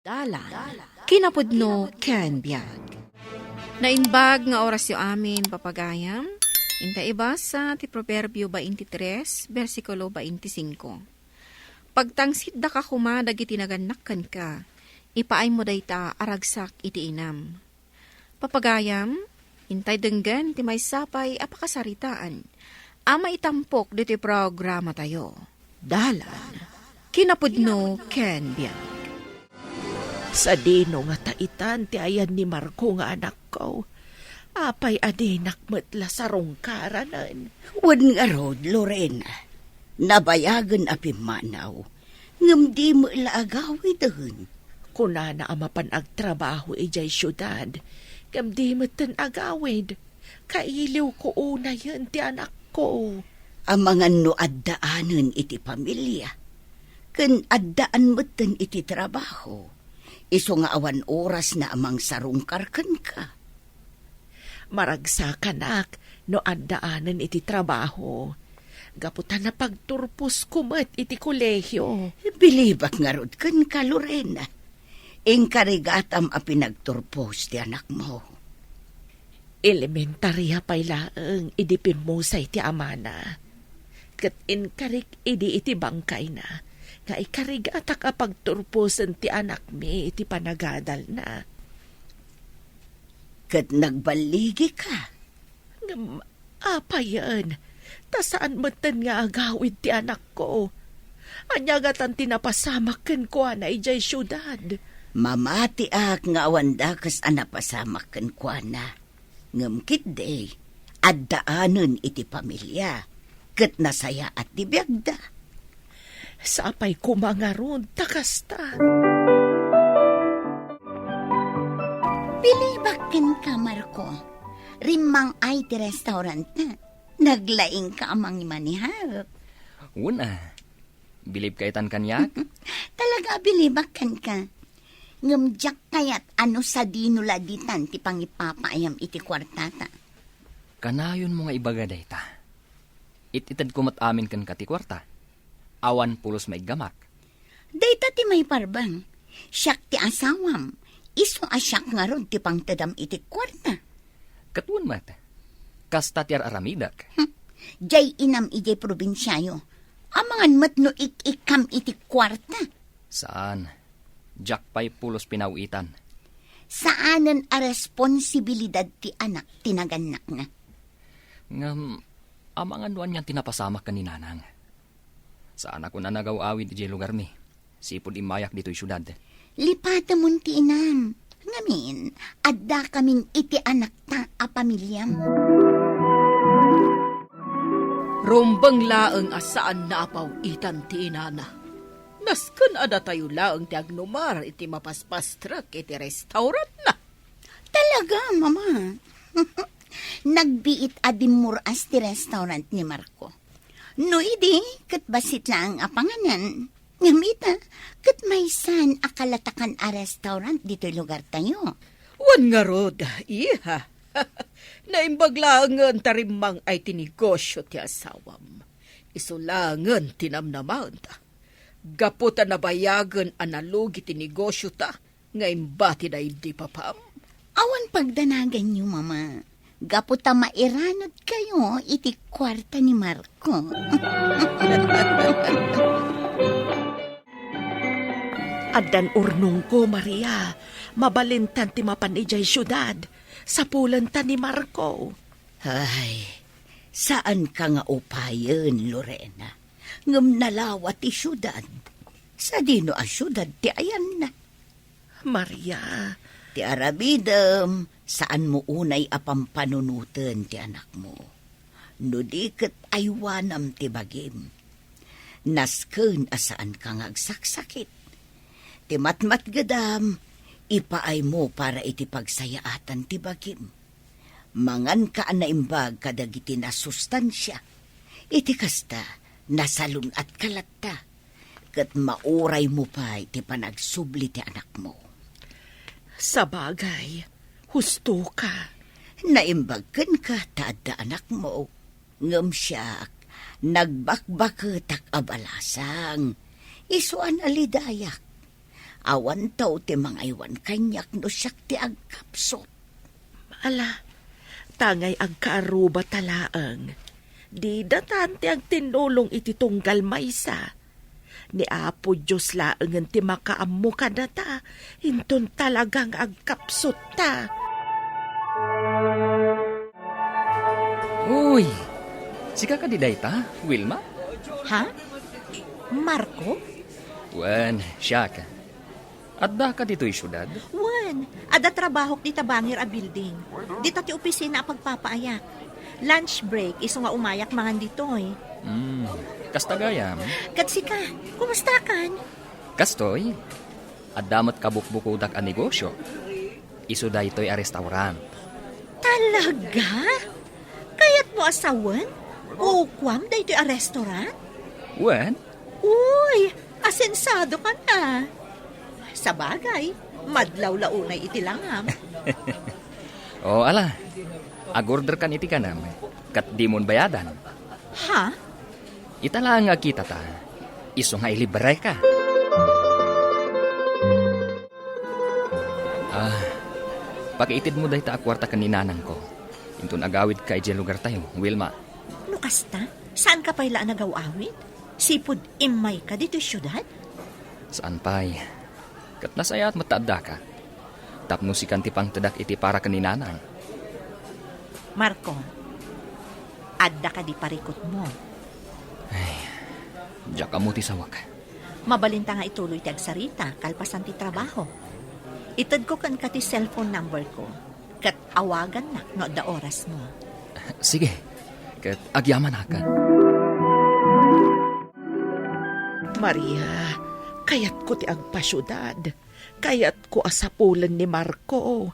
Dalan, kinapudno ken biag. Nainbag nga oras yu amin papagayam, inta iba sa ti Proverbio 23, versikulo 25. Pagtangsit da ka kumadag iti naganakkan ka, ipaay mo dayta aragsak iti inam. Papagayam, intay denggan ti may sapay apakasaritaan, ama itampok diti programa tayo. Dalan, kinapudno ken biag. Sa dino nga taitan ti ayan ni Marco nga anak ko. Apay adinak metla sa rongkaranan. Wan nga rod, Lorena. Nabayagan api manaw. Ngam di mo ilaagawi dahon. Kunana amapan agtrabaho ijay syudad. Ngam di meten agawid. Kailiw ko una yun ti anak ko. Ang mga no addaanan iti pamilya. Ken addaan meten iti trabaho. Iso nga awan oras na amang sarungkarkan ka. Maragsakan no addaanan iti trabaho. Gaputan na pagturpos kumat iti kolehyo. Bilibak nga rod kan ka, Lorena. Ingkarigatam a pinagturpos ti anak mo. Elementarya pay laeng idipim mo sa iti amana. Kat inkarik idi iti bangkay na. Nga ikarigatak a pagturposan ti anak mi iti panagadal na. Kat nagbaligi ka. Apa yan? Ta saan matan nga agawid ti anak ko? Anyagatan tinapasamak ken ko na ijay syudad. Mamati ak nga awanda kas anapasamak kan kwa na. Ngamkit day, addaanan iti pamilya. Kat nasaya at tibiyagda. Sapay kumangaron, takasta. Bilibakin ka, Marco. Rimang ay ti restaurant na. Naglaing ka amang imanihap. Una, bilib kaitan kanyak? Talaga bilibakan ka. Ngamjak kayat ano sa dinuladitan ti pangipapayam iti kwartata. Kanayon mo nga ibaga dayta. Ititad kumat amin kan kati kwarta. Awan pulos may gamak. Dayta ti may parbang. Siyak ti asawam. Iso asyak nga ron ti pangtadam iti kwarta. Katun mat. Kasta tiar aramidak. Jay inam ijay probinsyayo. Amangan mat no ikam iti kwarta. Saan? Jak pay pulos pinawitan. Saanan a responsibilidad ti anak tinaganak na. Ngam, amangan nuan yan tinapasamak ka ni nanang. Saan ako na nagaw-awid di lugar mi? Sipod imayak dito'y syudad. Lipata mo ti inam. Ngamin, adda kaming iti anak ta a pamilyam. Rumbang laeng asaan na apaw itan ti inana. Nasken ada tayo laeng ti agnumar iti mapaspastrak iti restaurant na. Talaga, mama. Nagbiit adimuras ti restaurant ni Marco. No idi, kat basit lang apanganan. Ngamita, kat maysan akalatakan a restaurant dito'y lugar tayo. Wan nga rod, iha. Naimbaglangan tarimang ay tinegosyo ti asawam. Isulangan tinamnaman ta. Gaputa na bayagan analugi ti negosyo ta. Ngayon bati na hindi papam. Awan pagdanagan niyo, mama. Gaputa mairanod kayo iti kwarta ni Marco. Addan urnong ko, Maria. Mabalintan ti mapanijay syudad. Sa pulantan ni Marco. Ay, saan ka nga upayan, Lorena? Ngam nalawa ti syudad. Sa dino a syudad ti ayan na. Maria, Ti arabidem, saan mo unay apampanunutan ti anak mo? No diket aywanam ti bagim. Nasken asaan ka nga agsaksakit. Ti matmat gadam, ipaay mo para iti pagsayaatan ti bagim. Mangan ka na imbag kadagiti na sustansya. Iti kasta, nasalun at kalatta. Kat mauray mo pa iti panagsubli ti anak mo. sa bagay, husto ka. Naimbagkan ka taadda anak mo. Ngam siyak, nagbakbaketak abalasang. Isuan alidayak. Awan taw ti mga iwan kanyak no siyak ti agkapsot. Ala, tangay agkaaruba talaang. Di datante ang tinulong iti tunggal maysa. Ni Apo Diyos laangan ti makaammo ka na ta. Hinton talagang agkapsot ta. Uy, sika ka di dayta, Wilma? Ha? Marco? Wen, siya ka. Adda ka dito'y syudad? Wan, ada trabaho ti tabangir a building. Dito ti opisina a pagpapaayak. Lunch break, iso nga umayak mangan ditoy. Kastagayam. Katsika, kumusta kan? Kastoy, addamat kabukbukudak a negosyo. Iso daytoy a restaurant. Talaga? Kayat mo asawan? O kwam dito a restaurant? Wen, Uy, asensado ka na. Sa bagay, madlaw-launay iti langam. o ala, agorder kan iti kanam, kat di mon bayadan. Ha? Itala nga kita ta, iso nga ilibre ka. Pakiitid mo dahi ta akwarta kaninanang ko. Intun agawid ka ije lugar tayo, Wilma. No kasta? Saan ka pala nagawawit? Sipod imay ka dito syudad? Saan pa'y? Kat nasaya at mataadda ka. Tapno si kanti pang tadak iti para kaninanang. Marco, adda ka di parikot mo. Diyak ka mo ti sawak. Mabalinta nga ituloy ti agsarita, kalpasan ti trabaho. Itad ko kan ka ti cellphone number ko. Kat awagan na no da oras mo. Sige, kat agyaman na ka. Maria, kayat ko ti agpasyudad. Kayat ko asapulan ni Marco.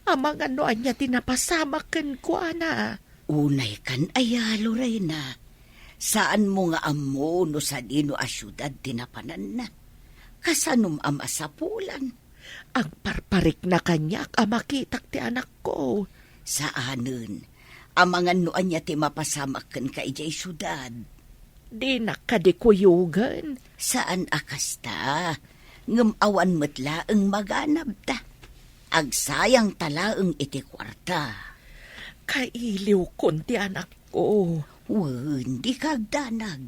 Amang anoan niya tinapasamakan ko, ana. Unay kan ayalo ray na. Saan mo nga amo no sa dino a syudad tinapanan na? Kasanum ama sa pulan. Ang parparik na kanyak amakitak ti anak ko. Saanen, amangan noan niya ti mapasamakan ka ijay syudad. Di nakadikuyugan. Saan akasta? Ngem awan metla ang maganab ta. Agsayang talaang iti kwarta. Kailiw kon ti anak ko. Wen, di kagdanag.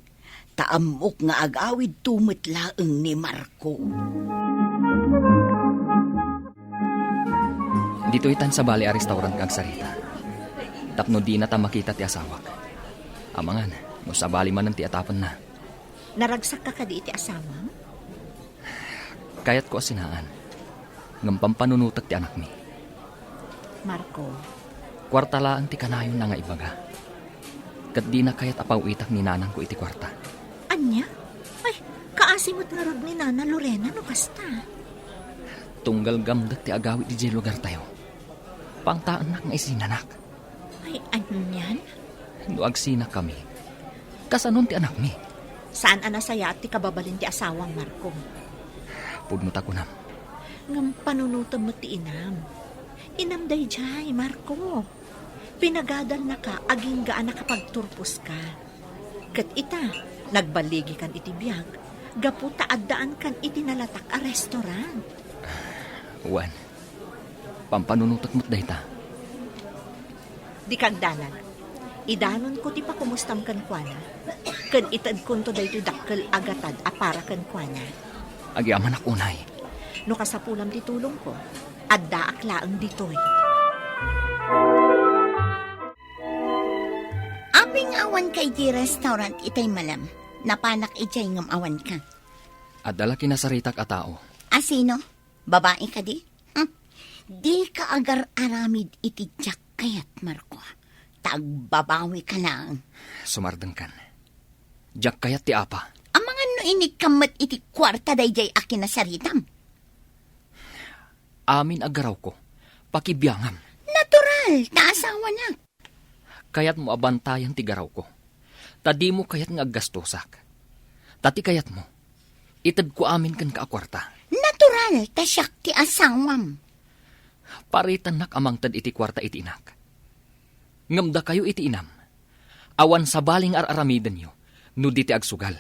Taamok nga agawid tumetlaeng ni Marco. Dito itan sa bali a restaurant kag sarita. Tapno di na ta makita ti asawak. Amangan, no sa bali man ti atapan na. Naragsak ka di iti asawang? Kayat ko asinaan. Ngam pampanunutak ti anak mi. Marco, Kwartalaan ti kanayon na nga ibaga. Kat di na kayat apawitak ni nanang ko iti kwarta. anya? Ay, kaasimot nga rod ni Nana Lorena no kasta. Tunggal gamdat ti agawi di lugar tayo. Pangtaan nak nga isinanak. Ay, anyan? No agsina kami. Kasanon ti anak mi. Saan anasaya at ti kababalin ti asawang Marco? Pudno takunam. Ngam panunutan mo ti inam. Inam day jay, Marco. Pinagadal na ka, aging gaan nakapagturpos ka. Kat ita, nagbaligi kan iti biyag. Gaputa addaan kan iti nalatak a restaurant. Wan, pampanunutak mo't dayta. Di kagdanan. Idanon ko ti pa kumustam kan kuana. Kan itad kunto dayto dakkel agatad a para kan kuana. Agyaman ak unay. No kasapulam ti tulong ko, adda aklaang ditoy. Aping awan kay di restaurant itay malam. Napanak ijay ngam awan ka. Adala kinasaritak a tao. Asino? Babae ka di? Di ka agar aramid iti tiyak kayat, Marco. Tagbabawi ka lang. Sumardeng kan. Diyak kayat ti apa. Ang mga no inikamat iti kwarta dayjay akin na saritam. Amin agaraw ko. Pakibiyangam. Natural, taasawa na. Kayat mo abantayan ti garaw ko. Tadi mo kayat nga aggastosak. Tati kayat mo. Itad ko amin kan kaakwarta. Natural, tasyak ti asawam. Paritan nak amang tad iti kwarta iti inak. Ngamda kayo iti inam. Awan sa baling araramidan nyo. No di ti agsugal.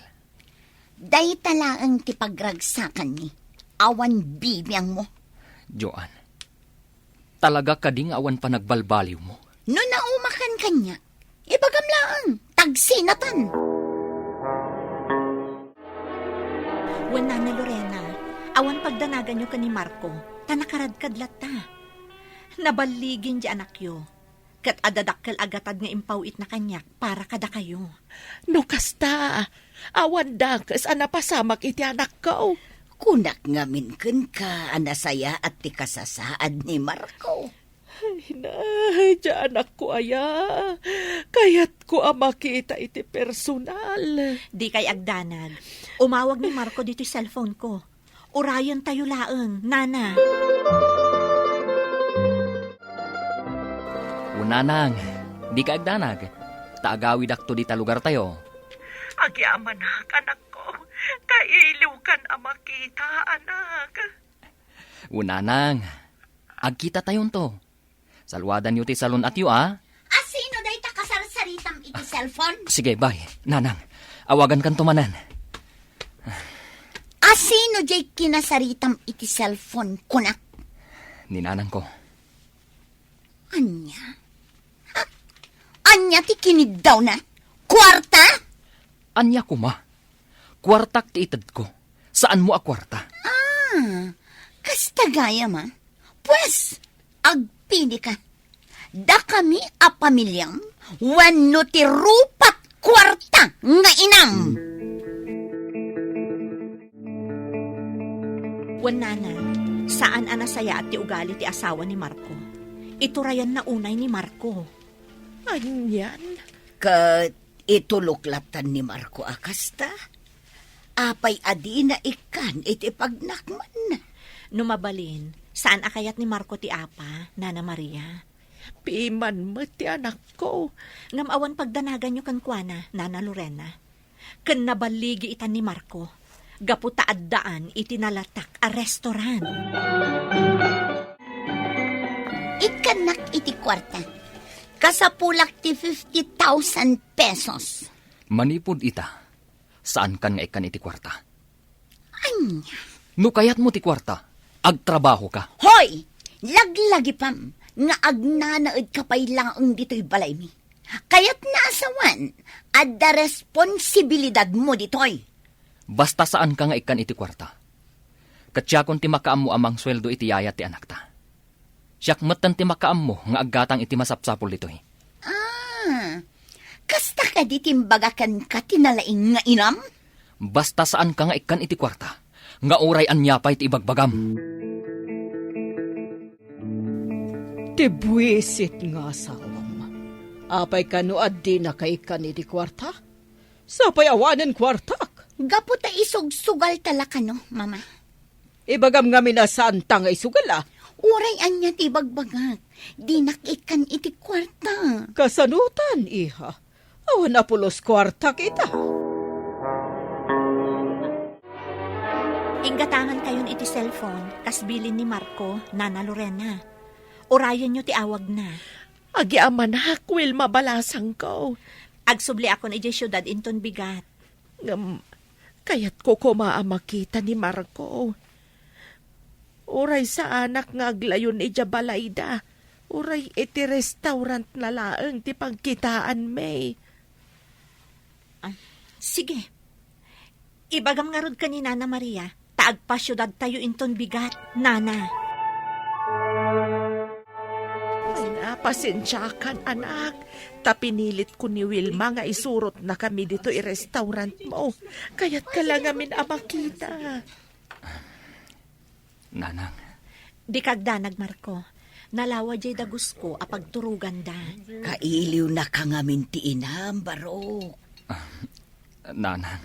Day talaang ti pagragsakan ni. awan bibiyang mo. Joan, talaga ka ding awan pa nagbalbaliw mo. No naumakan kanya, ibagam lang, tagsinatan. Wala na Lorena, awan pagdanagan nyo ka ni Marco, tanakaradkadlat ta. Nabaligin di anak yo. Kat adadakkel agatad nga impawit na kanyak para kada kayo. No kasta, awan dakas anapasamak iti anak ko. Kunak ngamin ken ka anasaya at ti kasasaad ni Marco. Ay, di anak ko aya. Kayat ko makita iti personal. Di kay agdanag. Umawag ni Marco dito yung cellphone ko. Urayon tayo laeng, nana. Unanang, di ka agdanag. Taagawid akto di ta lugar tayo. Agyaman anak ko. Kailiw kan makita, anak. Unanang, agkita tayon to. Salwadan yu ti salon at yu, ah. Asino day ta kasarsaritam iti cellphone? Sige, bye. Nanang, awagan kan tumanan. Asino day kinasaritam iti cellphone kunak? Ninanang ko. Anya? Ha? Anya ti kinid daw na? Kwarta? Anya ko ma. Kwartak ti itad ko. Saan mo a kwarta? Kasta gaya ma? Pues, agpili ka. Da kami a pamilyang wano ti rupat kwarta nga inam. Wanana, saan anasaya at ti ugali ti asawa ni Marco? Iturayan na unay ni Marco. Anyan? Kat ituluklatan ni Marco akasta. Apay adi na ikan iti pagnakman. Numabalin, saan akayat ni Marco ti apa, Nana Maria? Piman mo ti anak ko. Ngamawan pagdanagan nyo kan kuana, Nana Lorena. Ken nabaligi itan ni Marco. Gapu taaddaan itinalatak a restaurant. Ikanak iti kwarta. Kasapulak ti 50,000 pesos. Manipod ita. Saan kan nga ikan iti kwarta? Anya? No kayat mo ti kwarta, agtrabaho ka. Hoy! Laglagi pam, nga agnanaed kapay lang ang dito'y balay mi. Kaya't naasawan, adda responsibilidad mo dito'y. Basta saan ka nga ikan iti kwarta. Katsyakon ti makaam mo amang sweldo iti yaya ti anak ta. Siyak matan ti makaam mo nga aggatang iti masapsapol dito'y. Kasta ka di timbagakan ka tinalaing nga inam? Basta saan ka nga ikan iti kwarta, nga oray anyapay ti ibagbagam. Tibwisit nga asawam. Apay kanuad di na kay iti kwarta? Sapay awanan kwartak. Gapo ta isugsugal talaka no, mama. Ibagam nga minasaan ta nga isugal Uray anya ti bagbagak. Di nakikan iti kwarta. Kasanutan, iha. Awan na pulos kwarta kita. Inggatangan kayon iti cellphone, kasbilin ni Marco, Nana Lorena. Urayan nyo ti awag na. Agyaman will mabalasang ko. Agsubli ako ni syudad inton bigat. Kayat ko makita ni Marco. Uray sa anak nga aglayon ija balayda. Uray iti restaurant na laeng ti pagkitaan may. Sige. Ibagam nga rod ka ni Nana Maria, taagpa syudad tayo inton bigat, Nana. Pasensyakan anak. Tapinilit ko ni Wilma nga isurot na kami dito i-restaurant mo. Kaya't kalangamin makita. Nanang, Di kagdanag, Marco. Nalawa jay dagus ko apagturugan da. Kailiw na ka ngamin ti inam, baro. nanang,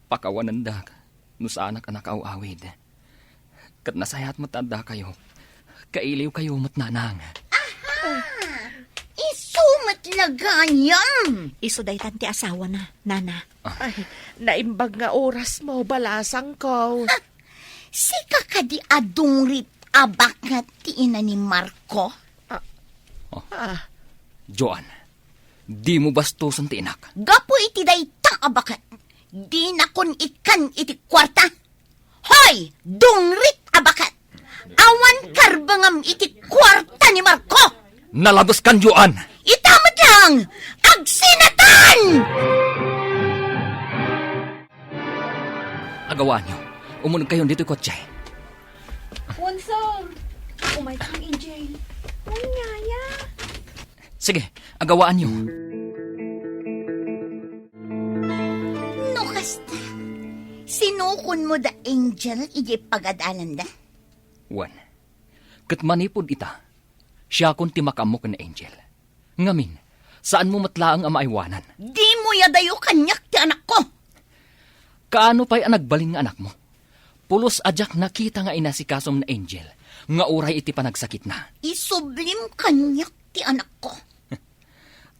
pakawanan da, no sa anak awawid. Kat nasayat mo tanda kayo, kailiw kayo mat nanang. Isumat lagayam. Iso day tanti asawa na, Nana. Ay, naimbag nga oras mo, balasang ko. Sika ka di adungrip abakat ti ina ni Marco? Joan, di mo bastusan ti inak. Gapo iti day ta abakat. Di na kun ikan iti kwarta. Hoy! Dungrit abakat! Awan karbangam iti kwarta ni Marco! Nalabas kan yuan! Itamad lang! Agsinatan! Agawaan nyo. Umunod kayo dito kotse. Wonsong! Umay kang Angel. Unyaya. Sige, agawaan nyo. No kasta, sinukon mo da Angel iji pagadalan da? Wan. Kat manipod ita, siya kun timakamok na Angel. Ngamin, saan mo matlaang ang maiwanan? Di mo yadayo kanyak ti anak ko! Kaano pa'y ang nagbaling nga anak mo? Pulos ajak nakita nga inasikasom na Angel, nga uray iti panagsakit na. Isublim kanyak ti anak ko.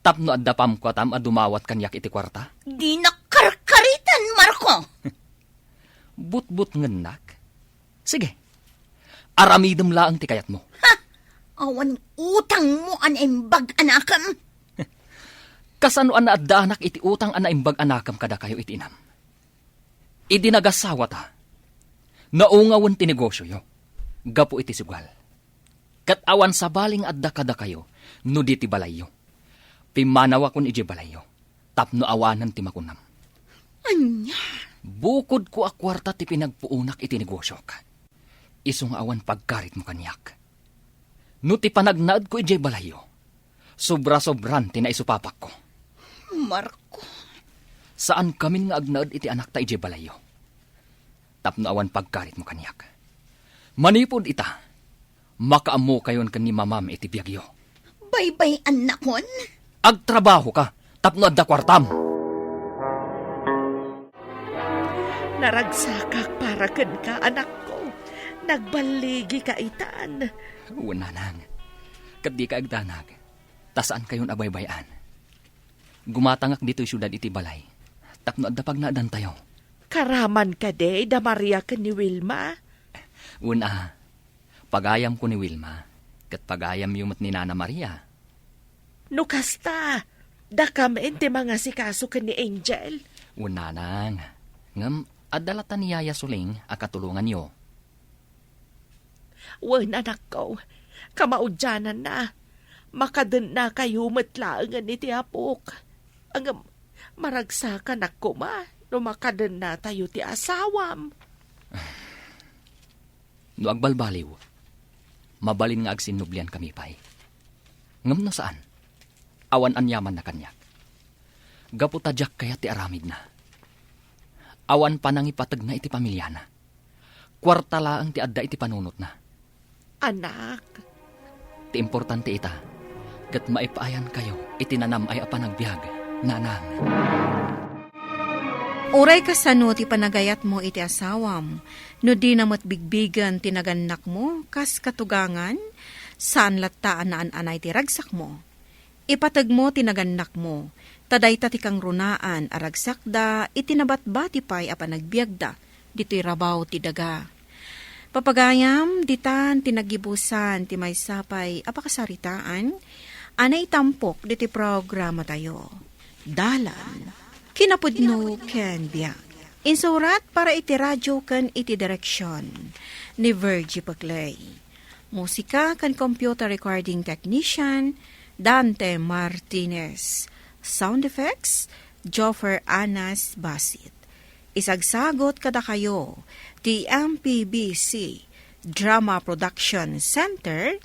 Tapno addapam ko atam adumawat kanyak iti kwarta. Di nakarkaritan, Marco! But-but ngenak. Sige, aramidem laang ti kayat mo. Ha! Awan utang mo anaimbag anakam. Kasano an naadda anak iti utang an naimbag anakam kada kayo iti inam. Idi nagasawa ta. Naungawan ti negosyo yo. Gapo iti sugal. Kat awan sa baling adda kada kayo, no di ti balayo. Pimanawa kun iji balayo. Tapno awanan ti makunam. Anya? Bukod ko akwarta ti pinagpuunak iti negosyo ka. Isong awan pagkarit mo kanyak. No ti panagnaad ko iji balayo. Sobra-sobran ti naisupapak ko. Marco. Saan kami nga agnaad iti anak ta iji balayo? Tapno awan pagkarit mo kanyak. Manipod ita, makaamo kayon kan ni mamam iti biyagyo. Bye-bye anakon. Agtrabaho ka, tapno adda kwartam. Naragsakak para ken ka, anak ko. Nagbaligi ka itan. Unanang, kat di ka agdanag, tasaan kayon abaybayan. Gumatangak dito'y syudad iti balay, tapno adda pagnaadan tayo. Karaman ka de, da Maria ken ni Wilma. Una, pagayam ko ni Wilma, kat pagayam yumot ni Nana Maria. No kasta, da kamen ti mga sikaso ken ni Angel. Unanang, ngam adalatan ni Yaya Suling a katulungan yo. Wen anak ko, kamaudyanan na. Makaden na kayo matlaangan iti apok. Ang maragsakan ako ma, no makaden na tayo ti asawam. No agbalbaliw, mabalin nga agsinublian kami pa'y. Ngam na saan? Awan anyaman na kanyak. Gaputadyak kaya ti aramid na. Awan panang ipatag na iti pamilya na. Kwarta laang ti adda iti panunot na. Anak, Ti importante ita, kat maipaayan kayo, itinanam ay apanagbiag, nanang. Uray kasano ti panagayat mo iti asawam, no di namot bigbigan tinaganak mo, kas katugangan, saan lataan na anay ti ragsak mo. Ipatag mo tinaganak mo, taday ti kang runaan, aragsak da, itinabat-bati pa'y apanagbiagda, dito'y rabaw ti daga. Papagayam, ditan, tinagibusan, ti may sapay, apakasaritaan, anay tampok, diti programa tayo. Dalan, kinapudno ken biag. Insurat para iti radyo ken iti direksyon, ni Virgie Paclay. Musika ken computer recording technician, Dante Martinez. Sound effects, Joffer Anas Basit. Isagsagot kada kayo, ti MPBC Drama Production Center,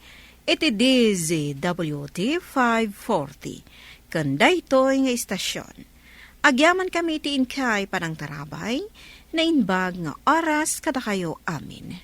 iti DZWT 540. Kandaytoy nga istasyon. Agyaman kami ti inkay panang tarabay, na inbag nga oras kada kayo amin.